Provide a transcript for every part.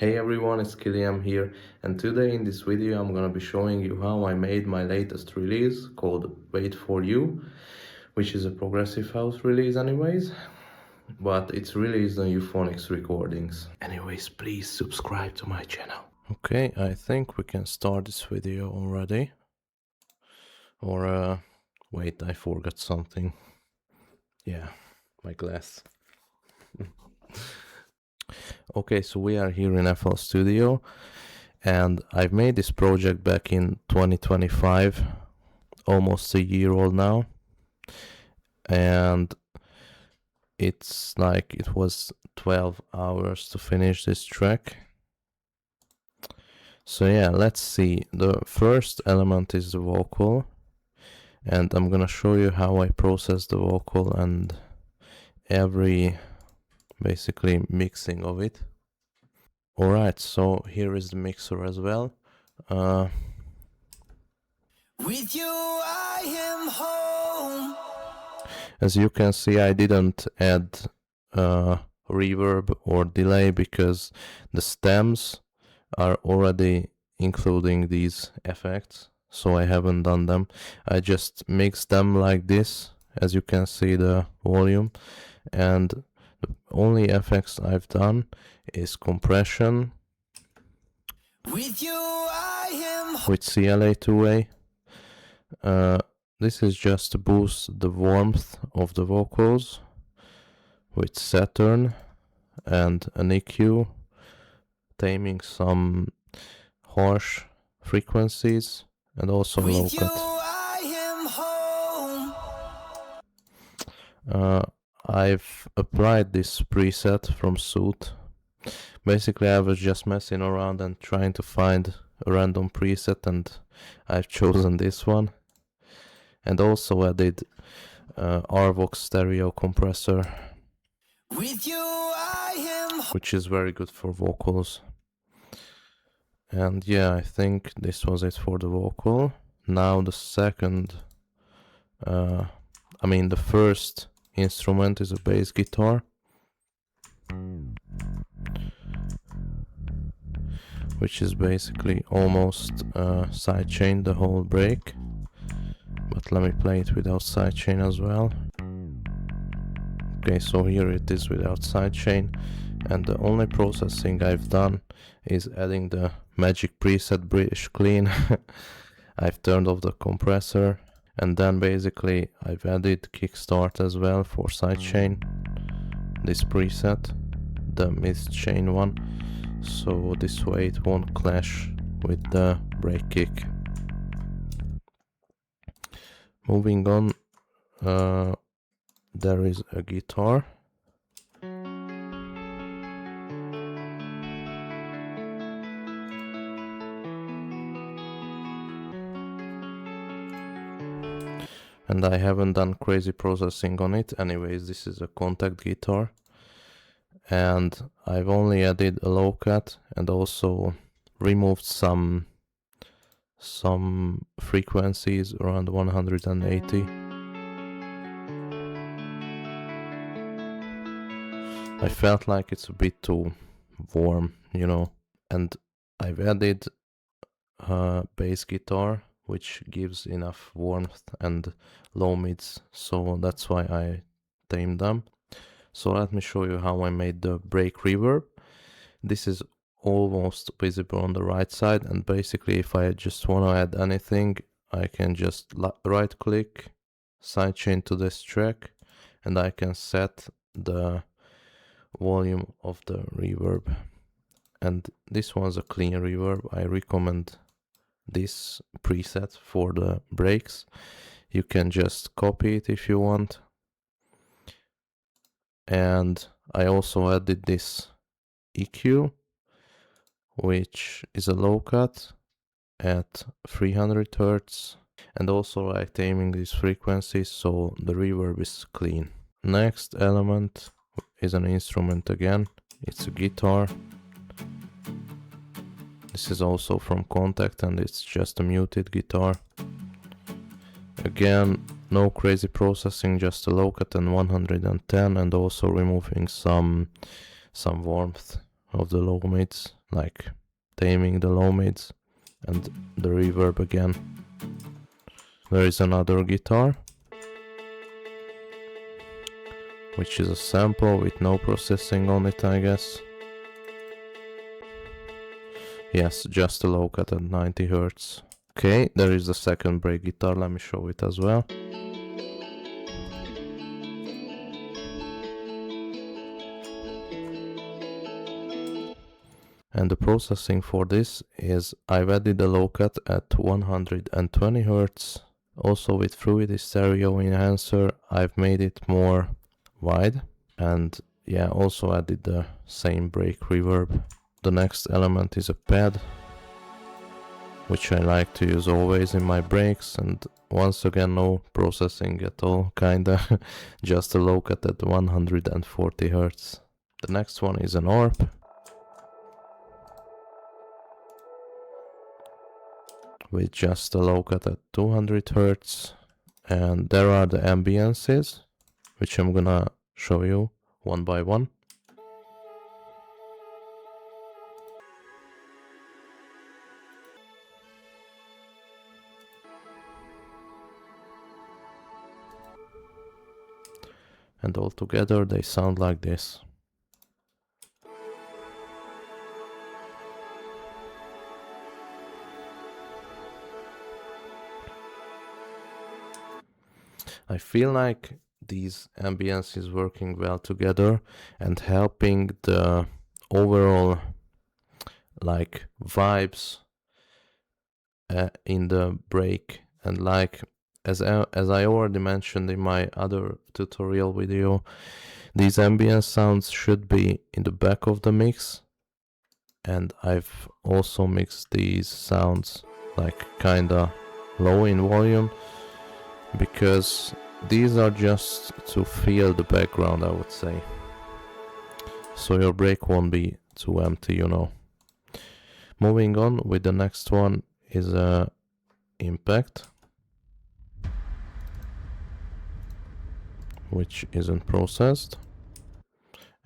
Hey everyone, it's KILIAM here, and today in this video I'm gonna be showing you how I made my latest release called Wait For You, which is a progressive house release anyways, but it's released on Euphonix recordings. Anyways, please subscribe to my channel. Okay, I think we can start this video already. Or, wait, I forgot something. Yeah, my glass. Okay, so we are here in FL Studio, and I've made this project back in 2025, almost a year old now, and it's like it was 12 hours to finish this track. So yeah, let's see. The first element is the vocal, and I'm gonna show you how I process the vocal and every basically mixing of it. Alright, so here is the mixer as well. With you I am home. As you can see, I didn't add reverb or delay because the stems are already including these effects, so I haven't done them. I just mixed them like this, as you can see the volume, and the only effects I've done is compression with you I am with CLA2A. This is just to boost the warmth of the vocals with Saturn and an EQ, taming some harsh frequencies and also low cut. I've applied this preset from Suit. Basically, I was just messing around and trying to find a random preset, and I've chosen this one. And also added RVox stereo compressor, with you I am, which is very good for vocals. And yeah, I think this was it for the vocal. Now the second, the first instrument is a bass guitar, which is basically almost sidechained the whole break. But let me play it without sidechain as well. Okay, so here it is without sidechain, and the only processing I've done is adding the magic preset British Clean. I've turned off the compressor, and then basically I've added kickstart as well for sidechain, this preset, the missed chain one, so this way it won't clash with the break kick. Moving on, there is a guitar. And I haven't done crazy processing on it. Anyways, this is a contact guitar. And I've only added a low cut and also removed some frequencies around 180. I felt like it's a bit too warm, you know, and I've added a bass guitar which gives enough warmth and low mids, so that's why I tamed them. So let me show you how I made the break reverb. This is almost visible on the right side, and basically if I just want to add anything, I can just right click, sidechain to this track, and I can set the volume of the reverb. And this one's a clean reverb. I recommend this preset for the breaks. You can just copy it if you want. And I also added this EQ, which is a low cut at 300 Hz, and also I'm taming these frequencies so the reverb is clean. Next element is an instrument again. It's a guitar. This is also from Contact, and it's just a muted guitar. Again, no crazy processing, just a low cut and 110, and also removing some warmth of the low mids, like taming the low mids, and the reverb again. There is another guitar, which is a sample with no processing on it, I guess. Yes, just a low cut at 90 Hz. Okay, there is the second break guitar, let me show it as well. And the processing for this is I've added a low cut at 120 Hz. Also with Fluidity Stereo Enhancer, I've made it more wide. And yeah, also added the same break reverb. The next element is a pad, which I like to use always in my breaks, and once again no processing at all, kinda, just a low cut at 140 Hz. The next one is an ARP, with just a low cut at 200 Hz, and there are the ambiances, which I'm gonna show you one by one. And all together they sound like this. I feel like these ambiances working well together and helping the overall like vibes in the break, and like as I already mentioned in my other tutorial video, these ambient sounds should be in the back of the mix, and I've also mixed these sounds like kinda low in volume, because these are just to feel the background, I would say, so your break won't be too empty, you know. Moving on with the next one is a impact, which isn't processed,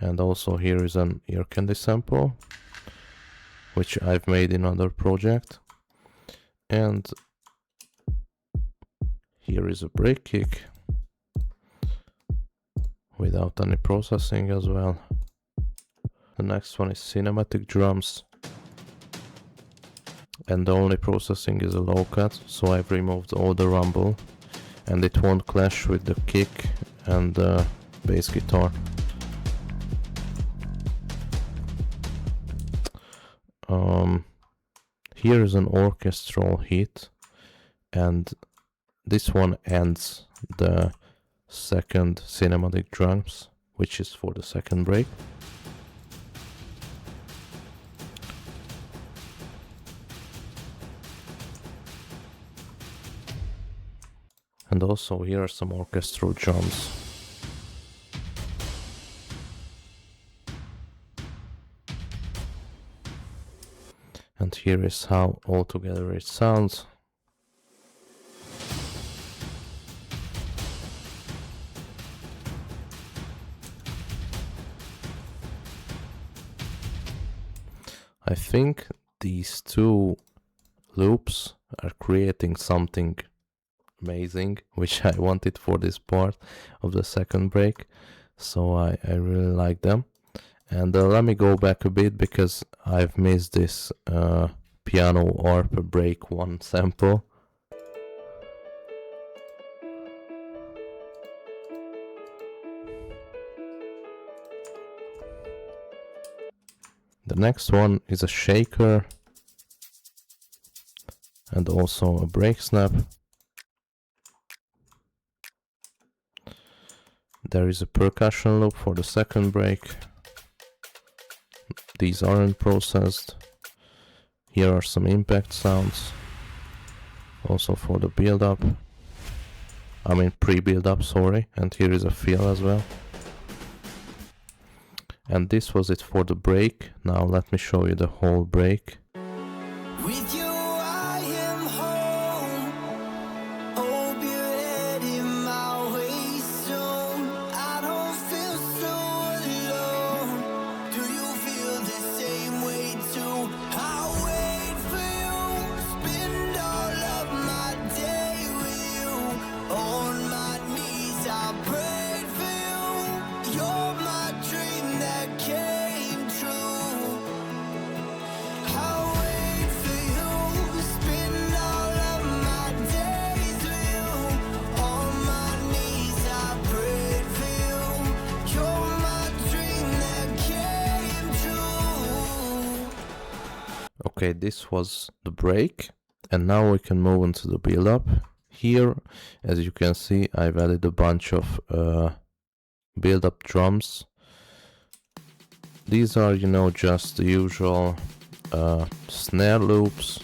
and also here is an ear candy sample, which I've made in another project, and here is a break kick without any processing as well. The next one is cinematic drums, and the only processing is a low cut, so I've removed all the rumble, and it won't clash with the kick and the bass guitar. Here is an orchestral hit, and this one ends the second cinematic drums, which is for the second break. And also here are some orchestral drums. And here is how altogether it sounds. I think these two loops are creating something amazing, which I wanted for this part of the second break, so I really like them. And let me go back a bit, because I've missed this piano ARP break 1 sample. The next one is a shaker and also a break snap. There is a percussion loop for the second break. These aren't processed. Here are some impact sounds, also for the build-up. I mean pre-build-up, sorry. And here is a fill as well. And this was it for the break. Now let me show you the whole break. With you I am home. Hope you're heading my way soon. I don't feel so alone. Do you feel the same? Okay, this was the break, and now we can move into the build-up. Here, as you can see, I've added a bunch of build-up drums. These are, you know, just the usual snare loops.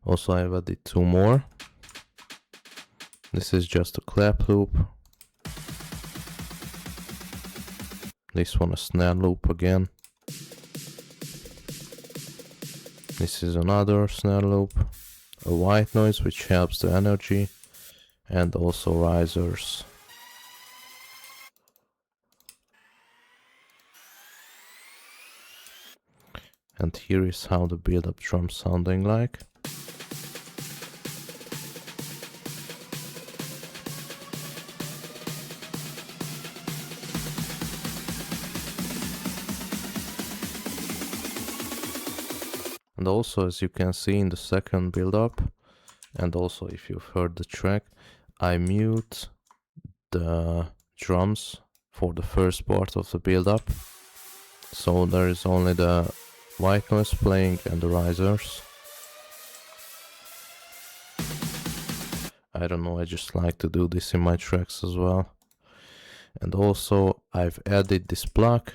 Also, I've added 2 more. This is just a clap loop. This one a snare loop again. This is another snare loop. A white noise which helps the energy. And also risers. And here is how the build-up drum sounding like. And also, as you can see in the second build-up, and also if you've heard the track, I mute the drums for the first part of the build-up. So there is only the white noise playing and the risers. I don't know, I just like to do this in my tracks as well. And also I've added this plug.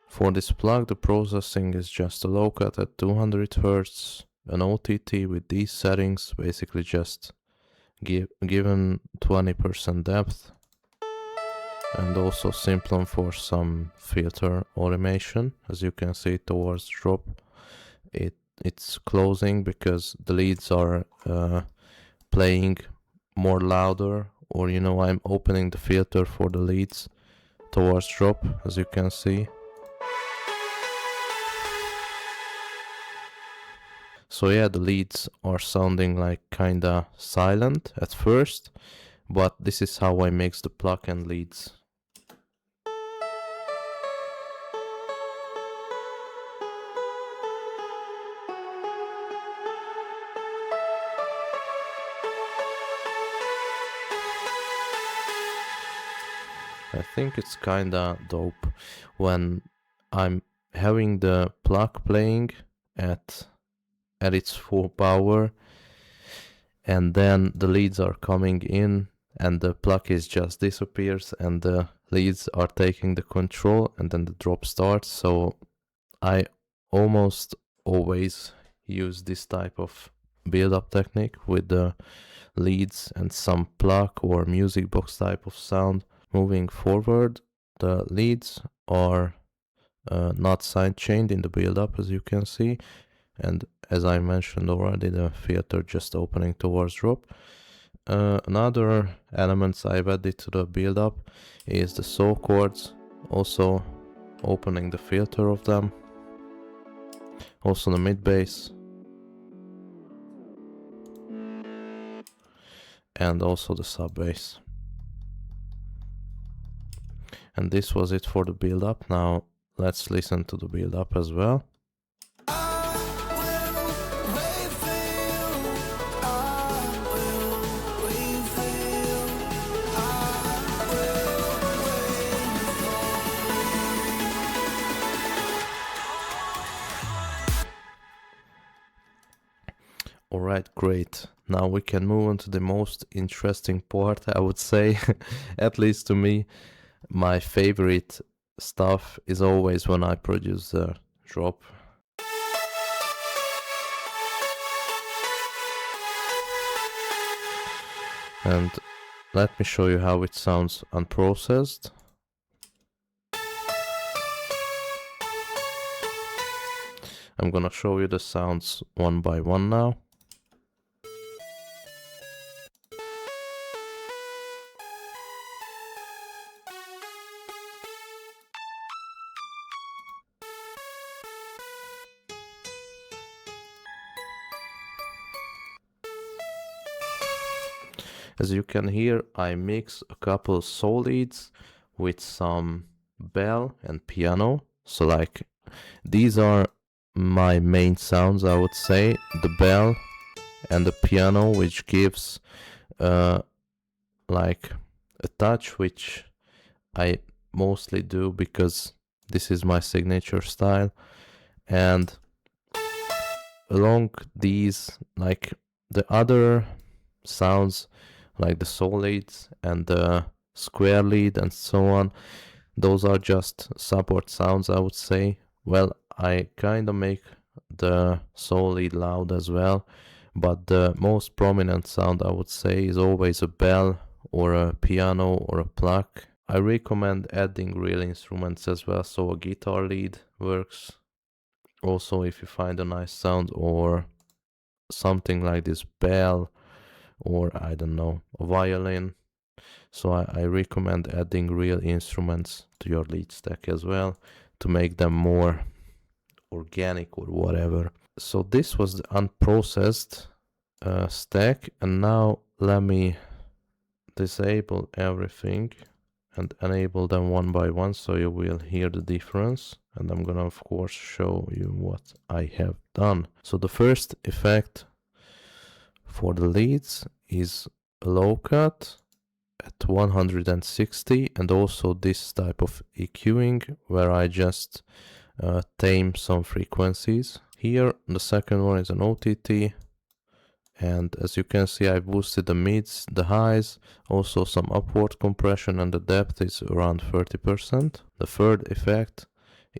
For this plug, the processing is just a low cut at 200 Hz, an OTT with these settings, basically just given 20% depth, and also Simplon for some filter automation. As you can see towards drop, it's closing because the leads are playing more louder, or you know, I'm opening the filter for the leads towards drop, as you can see. So yeah, the leads are sounding like kinda silent at first, but this is how I mix the plug and leads. I think it's kinda dope when I'm having the plug playing at its full power, and then the leads are coming in and the plug is just disappears and the leads are taking the control, and then the drop starts. So I almost always use this type of build-up technique with the leads and some plug or music box type of sound. Moving forward, the leads are not sidechained in the build-up, as you can see, and as I mentioned already, the filter just opening towards drop. Another elements I've added to the build-up is the saw chords, also opening the filter of them. Also the mid bass. And also the sub bass. And this was it for the build-up. Now let's listen to the build-up as well. Alright, great. Now we can move on to the most interesting part, I would say, at least to me. My favorite stuff is always when I produce the drop. And let me show you how it sounds unprocessed. I'm gonna show you the sounds one by one now. As you can hear, I mix a couple saw leads with some bell and piano. So like these are my main sounds, I would say. The bell and the piano, which gives like a touch which I mostly do because this is my signature style. And along these, like the other sounds, like the sol leads and the square lead and so on, those are just support sounds, I would say. Well, I kind of make the sol lead loud as well, but the most prominent sound, I would say, is always a bell or a piano or a pluck. I recommend adding real instruments as well, so a guitar lead works also if you find a nice sound, or something like this bell, or I don't know, a violin. So I recommend adding real instruments to your lead stack as well to make them more organic or whatever. So this was the unprocessed stack, and now let me disable everything and enable them one by one so you will hear the difference. And I'm gonna of course show you what I have done. So the first effect for the leads is a low cut at 160, and also this type of EQing where I just tame some frequencies. Here the second one is an OTT, and as you can see I boosted the mids, the highs, also some upward compression, and the depth is around 30%. The third effect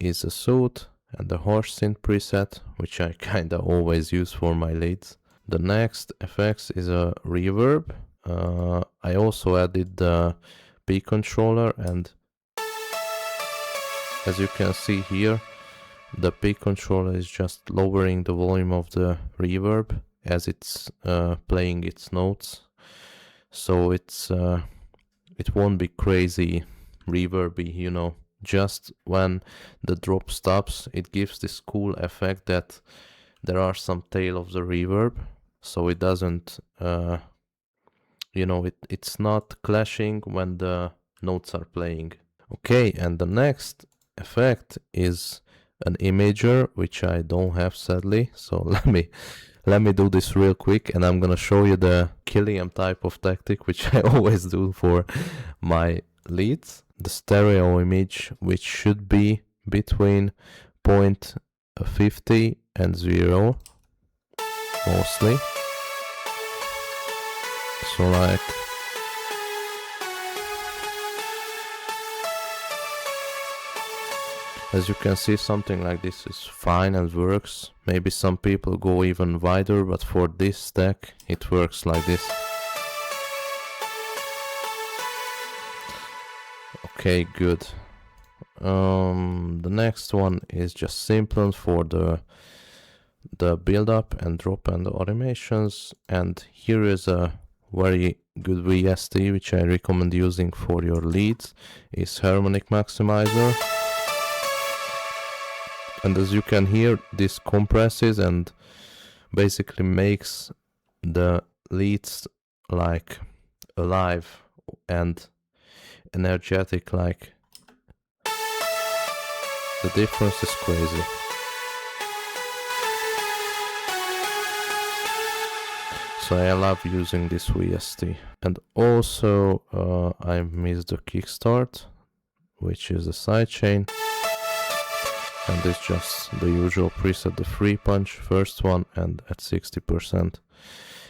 is a suit and the harsh synth preset, which I kinda always use for my leads. The next effects is a reverb. I also added the P controller, and as you can see here, the P controller is just lowering the volume of the reverb as it's playing its notes, so it won't be crazy reverby, you know. Just when the drop stops, it gives this cool effect that there are some tail of the reverb, so it doesn't you know, it's not clashing when the notes are playing. Okay, and the next effect is an imager, which I don't have sadly, so let me do this real quick, and I'm gonna show you the KILIAM type of tactic, which I always do for my leads. The stereo image, which should be between 0.50 and 0 mostly. So like, as you can see, something like this is fine and works. Maybe some people go even wider, but for this stack it works like this. Okay, good. The next one is just simple for the build-up and drop and the automations, and here is a very good VST which I recommend using for your leads, is harmonic maximizer. And as you can hear, this compresses and basically makes the leads like alive and energetic, like the difference is crazy. So I love using this VST. And also I missed the kickstart, which is a sidechain. And it's just the usual preset, the free punch, first one, and at 60%.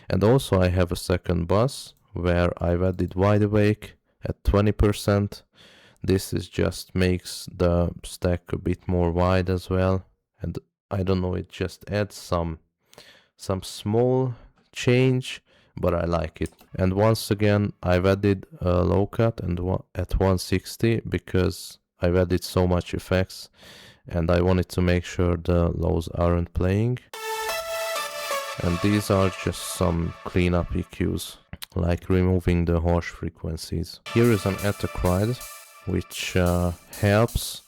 And also I have a second bus where I've added wide awake at 20%. This is just makes the stack a bit more wide as well. And I don't know, it just adds some small change, but I like it. And once again I've added a low cut and at 160 because I've added so much effects and I wanted to make sure the lows aren't playing. And these are just some cleanup EQs, like removing the harsh frequencies. Here is an attack ride, which helps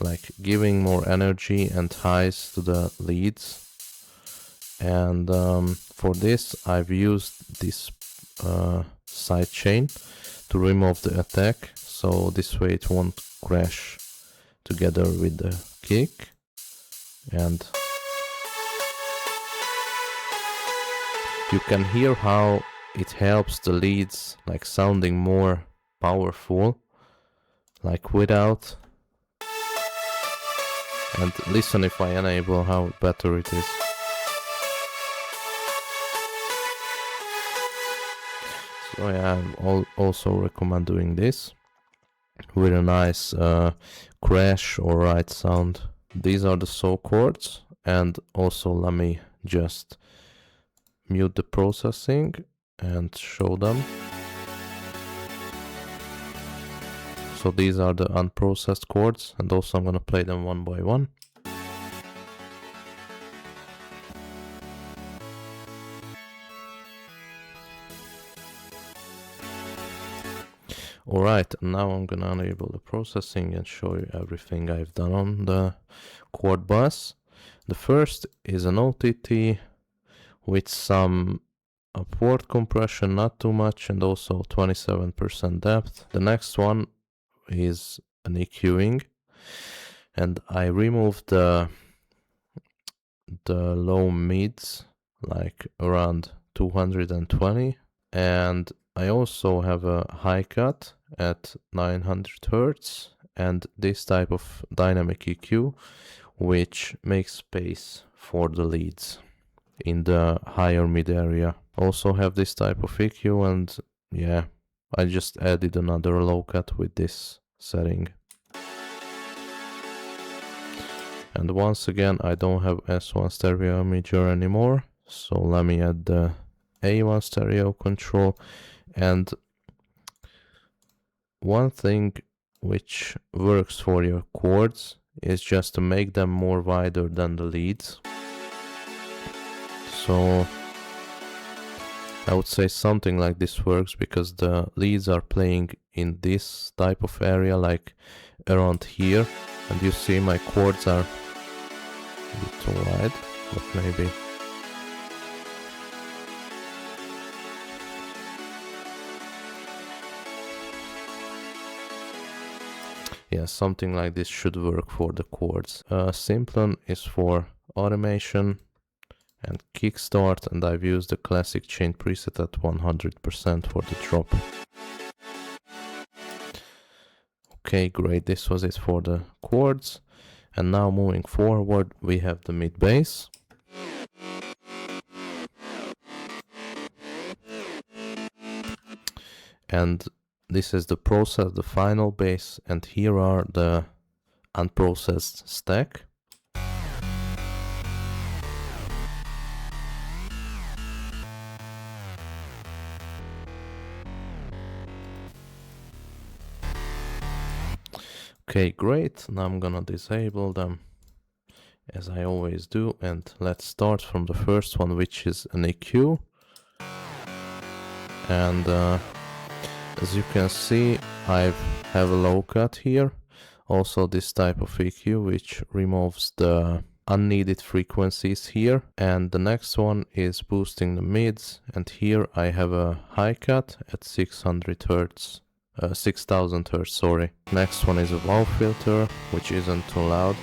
like giving more energy and highs to the leads. And for this I've used this sidechain to remove the attack, so this way it won't crash together with the kick. And You can hear how it helps the leads like sounding more powerful, like without. And listen if I enable how better it is. So yeah, I also recommend doing this with a nice crash or ride sound. These are the saw chords, and also let me just mute the processing and show them. So these are the unprocessed chords, and also I'm gonna play them one by one. Alright, now I'm gonna enable the processing and show you everything I've done on the chord bus. The first is an OTT with some upward compression, not too much, and also 27% depth. The next one is an EQing, and I removed the low mids, like around 220, and I also have a high cut at 900 Hz and this type of dynamic EQ, which makes space for the leads in the higher mid area. Also have this type of EQ, and yeah, I just added another low cut with this setting. And once again, I don't have S1 stereo imager anymore, so let me add the A1 stereo control. And one thing which works for your chords is just to make them more wider than the leads. So I would say something like this works, because the leads are playing in this type of area, like around here, and you see my chords are a bit too wide, but maybe. Yeah, something like this should work for the chords. Simplon is for automation and kickstart, and I've used the classic chain preset at 100% for the drop. Okay, great, this was it for the chords. And now moving forward, we have the mid bass. And this is the process, the final bass, and here are the unprocessed stack. Okay, great. Now I'm gonna disable them as I always do, and let's start from the first one, which is an EQ. And as you can see, I have a low cut here. Also this type of EQ, which removes the unneeded frequencies here. And the next one is boosting the mids, and here I have a high cut at 600 Hz. 6000 Hz, sorry. Next one is a wow filter, which isn't too loud,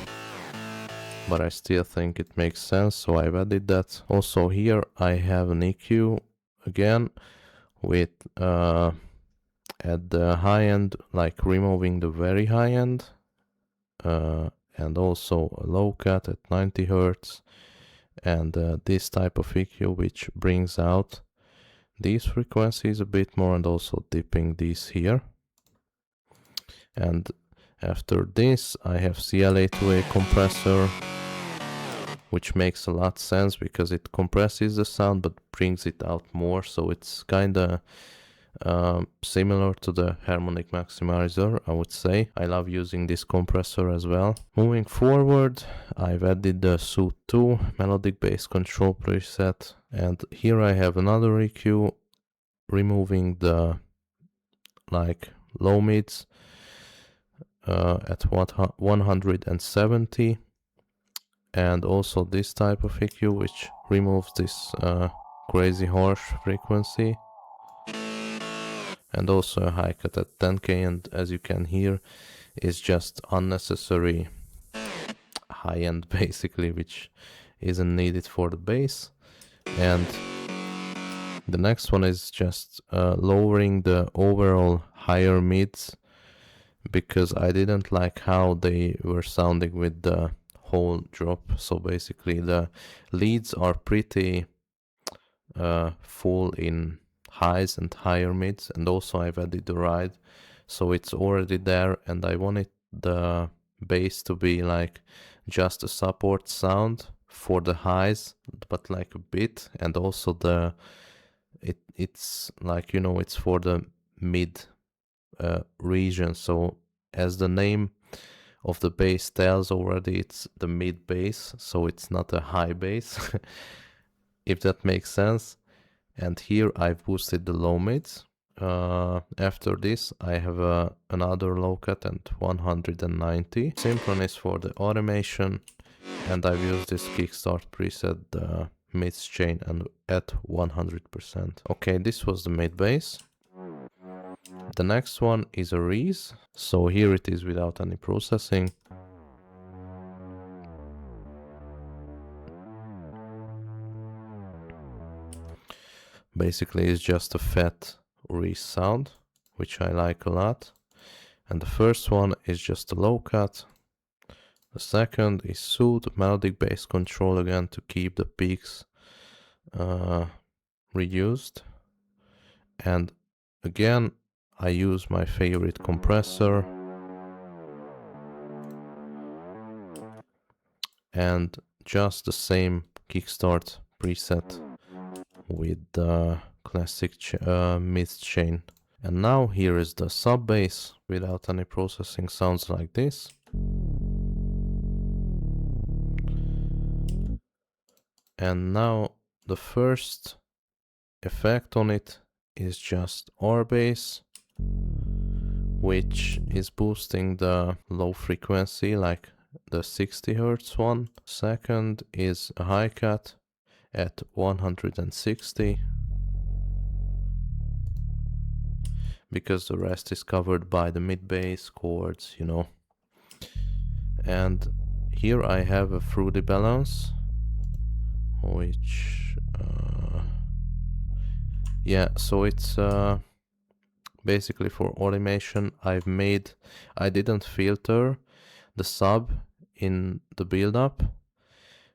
but I still think it makes sense, so I've added that. Also here I have an EQ again with at the high end, like removing the very high end, and also a low cut at 90 Hz, and this type of EQ which brings out these frequencies a bit more, and also dipping these here. And after this I have CLA2A compressor, which makes a lot of sense because it compresses the sound but brings it out more, so it's kinda similar to the harmonic maximizer, I would say. I love using this compressor as well. Moving forward, I've added the Suit 2 melodic bass control preset, and here I have another EQ removing the like low mids at 170, and also this type of EQ which removes this crazy harsh frequency, and also a high cut at 10k, and as you can hear is just unnecessary high end basically, which isn't needed for the bass. And The next one is just lowering the overall higher mids, because I didn't like how they were sounding with the whole drop. So basically the leads are pretty full in highs and higher mids, and also I've added the ride, so it's already there, and I wanted the bass to be like just a support sound for the highs, but like a bit, and also it's like, you know, it's for the mid region. So as the name of the bass tells already, it's the mid bass, so it's not a high bass, if that makes sense. And here I've boosted the low mids. After this I have another low cut and 190. Synchronize for the automation, and I've used this kickstart preset, the mids chain, and at 100%. Okay, this was the mid bass. The next one is a Reese. So here it is without any processing. Basically it's just a fat Reese sound, which I like a lot. And the first one is just a low cut. The second is Soothe, melodic bass control again to keep the peaks reduced. And again I use my favorite compressor. And just the same kickstart preset with the classic mid chain. And now here is the sub bass without any processing, sounds like this. And now the first effect on it is just R bass, which is boosting the low frequency, like the 60 Hz one. Second is a high cut at 160, because the rest is covered by the mid bass chords, you know. And here I have a fruity balance, which yeah, so it's basically for automation. I didn't filter the sub in the build-up,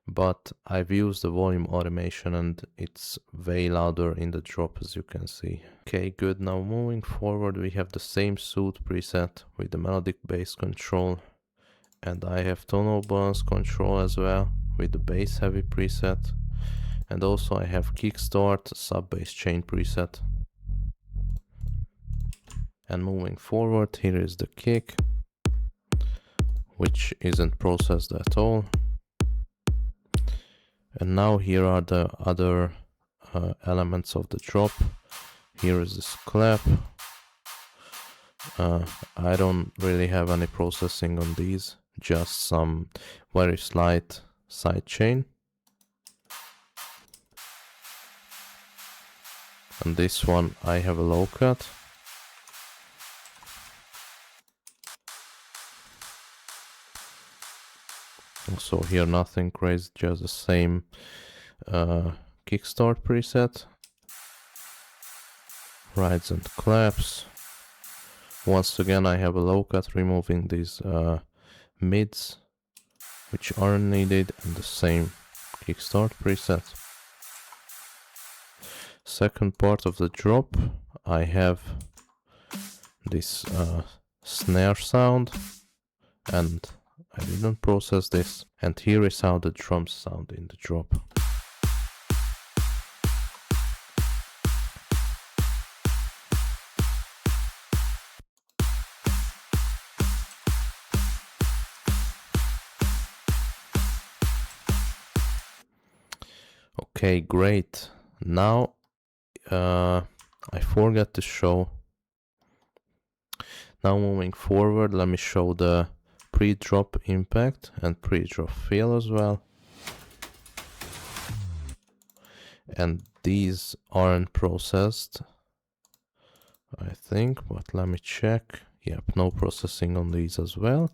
but I've used the volume automation and it's way louder in the drop, as you can see. Okay, good. Now moving forward, we have the same Soothe preset with the melodic bass control, and I have tonal balance control as well with the bass heavy preset, and also I have kickstart sub bass chain preset. And moving forward, here is the kick, which isn't processed at all. And now here are the other elements of the drop. Here is this clap. I don't really have any processing on these, just some very slight side chain. And this one I have a low cut. Also here nothing crazy, just the same kickstart preset. Rides and claps. Once again I have a low cut, removing these mids which aren't needed, and the same kickstart preset. Second part of the drop, I have this snare sound, and I didn't process this, and here is how the drums sound in the drop. Okay, great. Now I forgot to show. Now moving forward, let me show the pre-drop impact and pre-drop feel as well. And these aren't processed, I think, but let me check. Yep, no processing on these as well.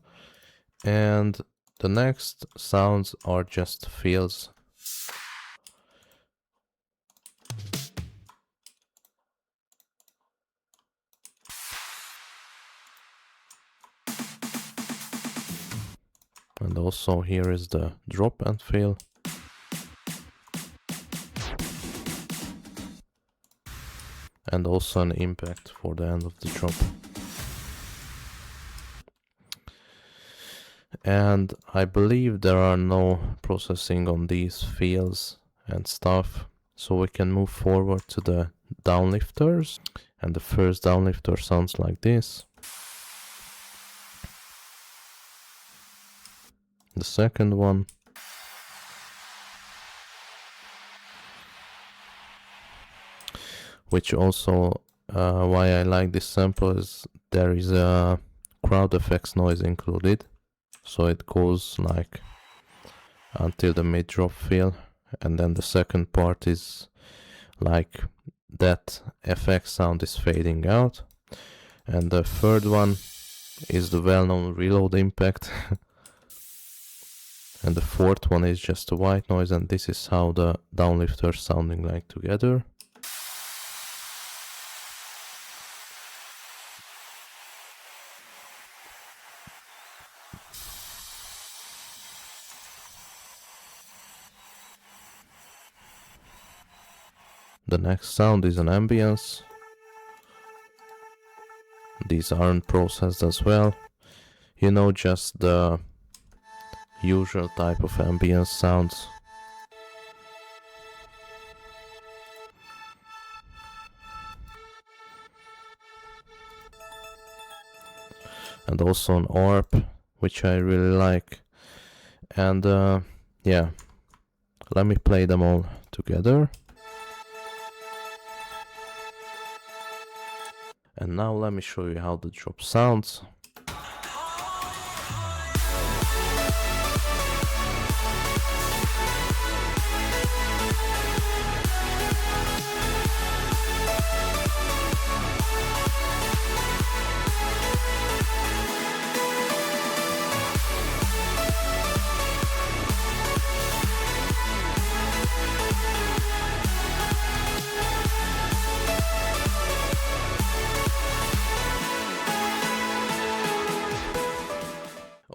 And the next sounds are just feels. And also here is the drop and fill. And also an impact for the end of the drop. And I believe there are no processing on these fields and stuff, so we can move forward to the downlifters. And the first downlifter sounds like this. The second one. Which also, why I like this sample is there is a crowd effects noise included. So it goes like until the mid drop fill, and then the second part is like that FX sound is fading out. And the third one is the well-known reload impact. And the fourth one is just a white noise, and this is how the downlifters sounding like together. The next sound is an ambience. These aren't processed as well. You know, just the usual type of ambience sounds. And also an ARP, which I really like. And yeah, let me play them all together. And now let me show you how the drop sounds.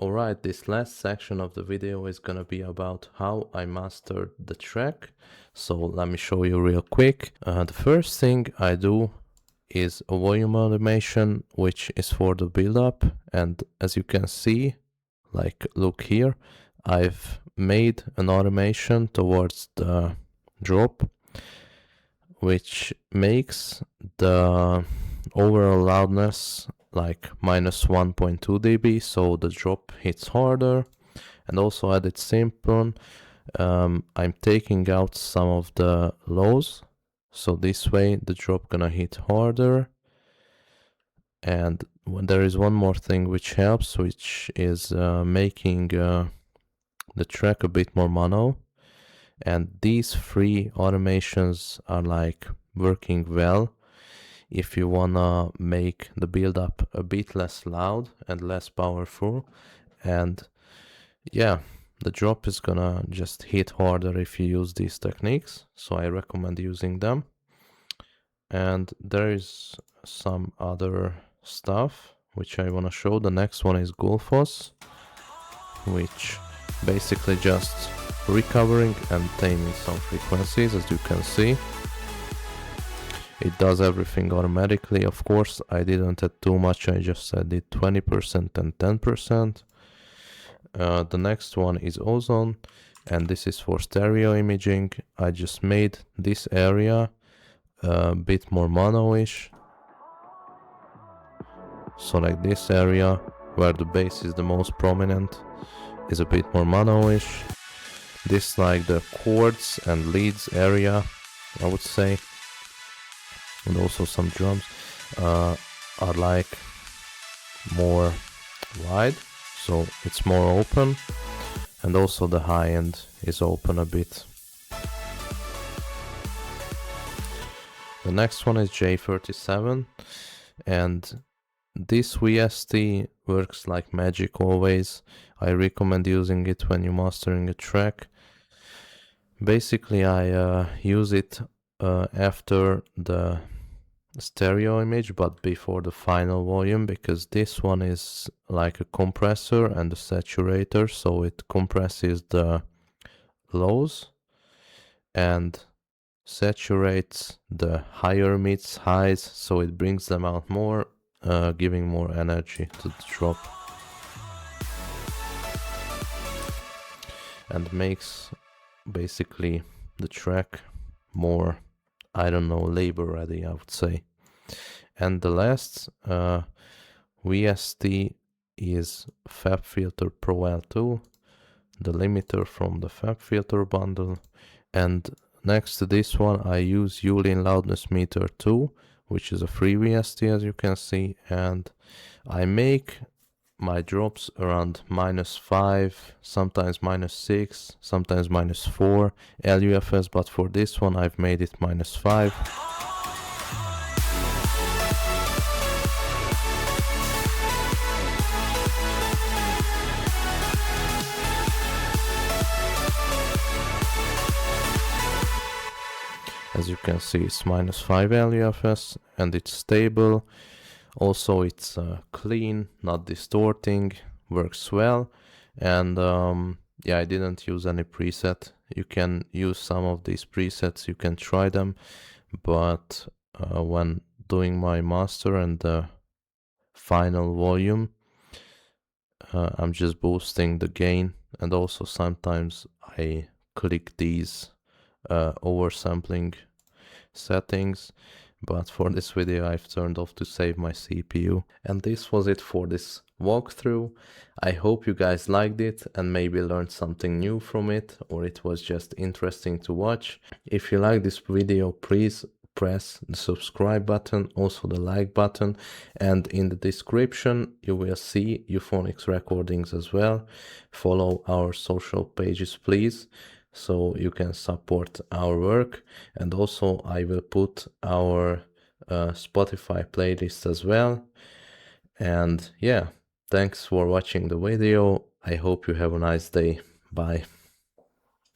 Alright, this last section of the video is gonna be about how I mastered the track. So let me show you real quick. The first thing I do is a volume automation, which is for the build-up. And as you can see, like look here, I've made an automation towards the drop, which makes the overall loudness like minus 1.2 dB, so the drop hits harder. And also at its simple, I'm taking out some of the lows, so this way the drop gonna hit harder. And there is one more thing which helps, which is making the track a bit more mono. And these three automations are like working well if you wanna make the build-up a bit less loud and less powerful. And yeah, the drop is gonna just hit harder if you use these techniques, so I recommend using them. And there is some other stuff which I wanna show. The next one is Gulfos, which basically just recovering and taming some frequencies. As you can see, it does everything automatically. Of course, I didn't add too much, I just added 20% and 10%. The next one is Ozone, and this is for stereo imaging. I just made this area a bit more mono-ish. So like this area, where the bass is the most prominent, is a bit more mono-ish. This like the chords and leads area, I would say, and also some drums are like more wide, so it's more open. And also the high end is open a bit. The next one is J37, and this VST works like magic always. I recommend using it when you're mastering a track. Basically, I use it after the stereo image, but before the final volume, because this one is like a compressor and a saturator, so it compresses the lows and saturates the higher mids, highs, so it brings them out more, giving more energy to the drop. And makes basically the track more, I don't know, labor ready, I would say. And the last VST is FabFilter Pro L2, the limiter from the FabFilter bundle. And next to this one I use Yulin Loudness Meter 2, which is a free VST, as you can see, and I make my drops around -5, sometimes -6, sometimes -4 LUFS, but for this one I've made it -5. As you can see, it's -5 LUFS and it's stable. Also, it's clean, not distorting, works well. And yeah, I didn't use any preset. You can use some of these presets, you can try them, but when doing my master and the final volume, I'm just boosting the gain, and also sometimes I click these oversampling settings, but for this video I've turned off to save my CPU. And this was it for this walkthrough. I hope you guys liked it and maybe learned something new from it, or it was just interesting to watch. If you like this video, please press the subscribe button, also the like button, and in the description you will see Euphonix recordings as well. Follow our social pages, please, so you can support our work. And also I will put our Spotify playlist as well. And yeah, thanks for watching the video. I hope you have a nice day. Bye.